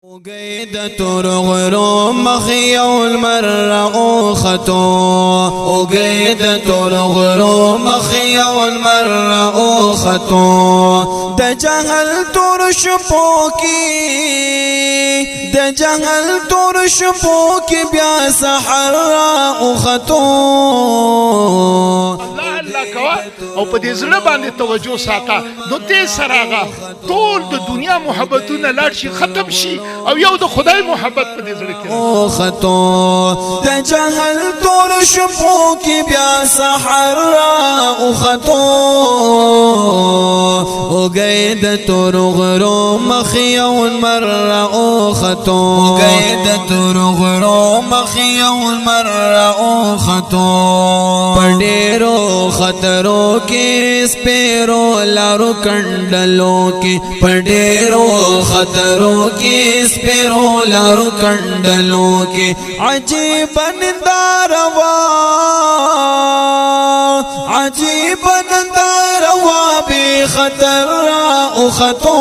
وقيدة رغر مخي والمر أوختو وقيدة رغر مخي والمر أوختو دجهل ترشبوكي دجهل ترشبوكي بيا سحر أوختو او په دې زړه باندې توجه ساته نو دې سراغه ټول د دنیا محبتونه لاړ شي ختم شي او یو د خدای محبت په دې زړه کې او خطو د جهل تور شپو کې بیا سحر او خطو او گید تور غرو مخي او مر او خطو گید تور غرو مخي او مر او خطو پډېرو خطرو کې سپېرو لارو کندلو کې پډېرو خطرو کې سپېرو لارو کندلو کې عجیب انداروا عجیب انداروا بے خطر او خطو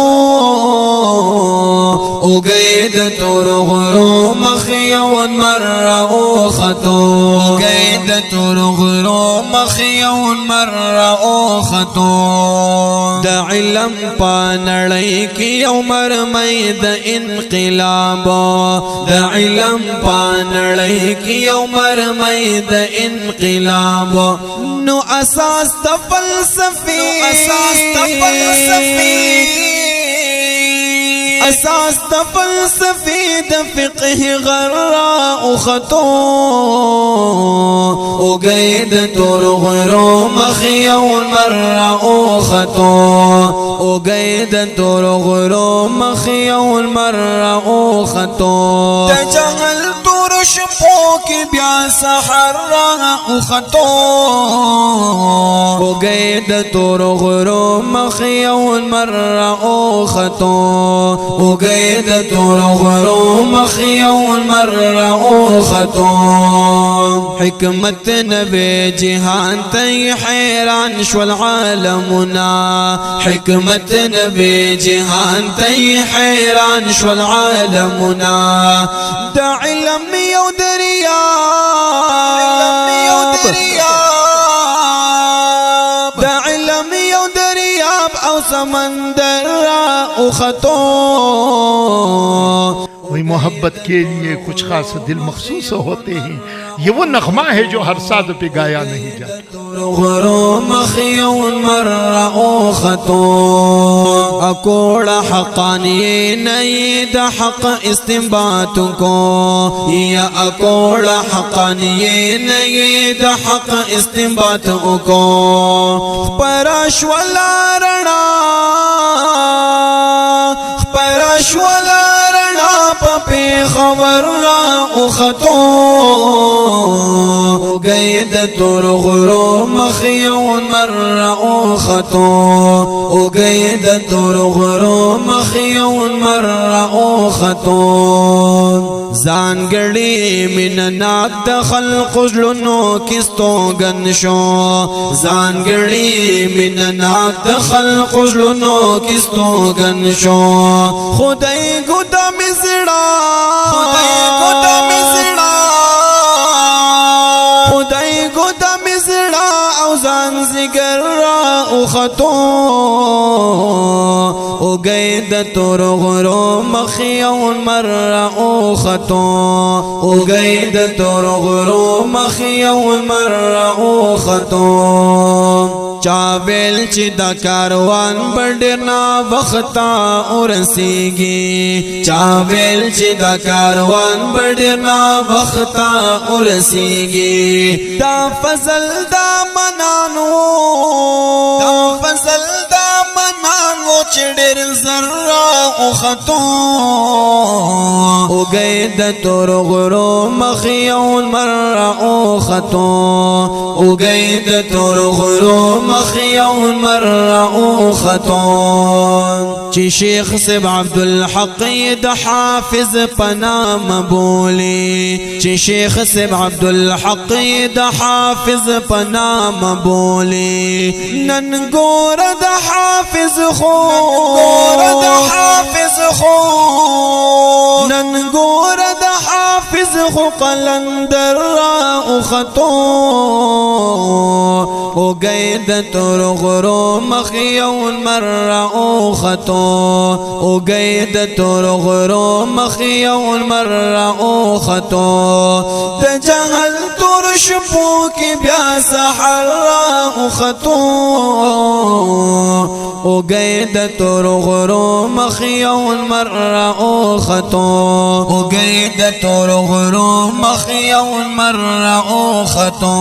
او گید تور غرو مخی و مر او خطو گید تور غرو مخی و مر او خطو دا علم پا نڑی کی یو مرمی دا انقلاب دا علم پا نڑی کی یو مرمی دا انقلاب نو اساس دا فلسفی اساس دا فلسفی دا فقه غراء خطو او گید تور غرو مخی و مر خطو او گید تور غرو مخی و مر خطو تجهل تور شپو کی بیا سحر او خطو او گید تور غرو مخی و مر خطو او گید تور غرو مخی و مر خطو حکمت نبی جہان تی حیران شو العالمنا حکمت نبی جہان تی حیران شو العالمنا دا علم یو دریاب دا علم یو دریاب او سمندر او خطو وہی محبت کے لیے کچھ خاص دل مخصوص ہوتے ہیں یہ وہ نغمہ ہے جو ہر ساز پہ گایا نہیں جاتا غرو مخی مر او خطو اکوڑا حقانی نئی دا حق استنبات کو یا اکوڑا حقانی نئی دا حق استنبات کو پرش ولا رنا پرش ولا پپی خبر او خطو گید تور غرو مخی و مر او خطو او گید تور غرو مخی و مر او خطو زانگڑی من نات دخل قجلنو کستو گنشو زانگڑی من نات دخل قجلنو کستو گنشو خدای گدا مزڑا خدای گدا مزڑا خدای گدا مزڑا او زان زگر او خطو او گید تور غرو مخی و مر او خطو او گید تور غرو مخی و مر او خطو چاویل چی دا کاروان بڑنا وقتا ارسیگی چاویل چی دا کاروان بڑنا وقتا ارسیگی دا فضل دا منانو دا فضل دا منانو چڑر ذرہ او خطو او گید تور غرو مخی و مر او خطو او گید تور غرو مخی و مر او خطو چی شیخ سب عبدالحق دا حافظ پنام بولی چی شیخ سب عبدالحق دا حافظ پنام بولی ننگور دا حافظ خو ګور د حافظ خو نن ګور د حافظ خو قلندر را اخطو او گید تور غرو مخیون مر را اخطو او گید تور غرو مخیون مر را اخطو د جهل تور شپو کی بیا سحر را اخطو او گید تور غرو مخیون مر را اخطو او گید تور غرو مخیون مر را اخطو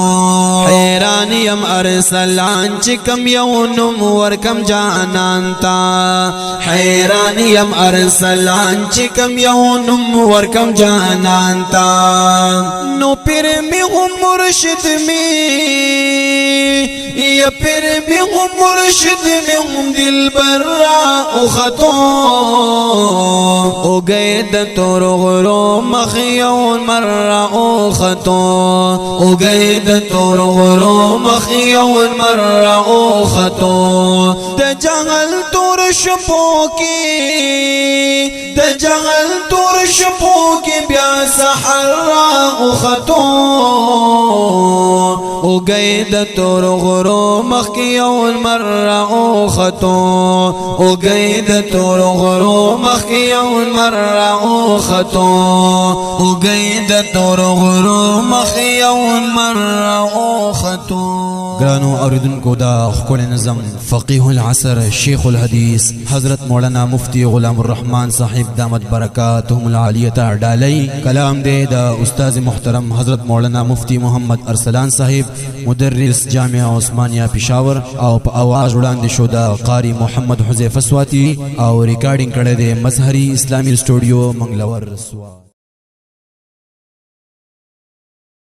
حیران یم ارسلان چکم یونم ورکم جانان تا حیران یم ارسلان چکم یونم ورکم جانان تا نو پیر می هم مرشد می یا پیر می هم مرشد می هم دل بر را اخطو او گید تور غرو مخیون مر را اخطو او گید تور غرو مخیون مر را اخطو د جهل تور شپو کی د جهل تور شپو کی بیا سحر را اخطو او گید تور غرو مخیون مر را اخطو او گید تور غرو مخیون مر را اخطو او گید تور غرو مخیون مر را اخطو گرانو اوریدن کو دا خپل نظم فقيه العصر شیخ الحدیث حضرت مولانا مفتی غلام الرحمن صاحب دامت برکاتهم العالیه ډالۍ کلام دے دا استاد محترم حضرت مولانا مفتی محمد ارسلان صاحب مدرس جامعہ عثمانیہ پشاور او په आवाज وړاندې شو دا قاری محمد حذیفه سواتی او ریکارډینګ کړی دی مظهری اسلامی سټوډیو منګلور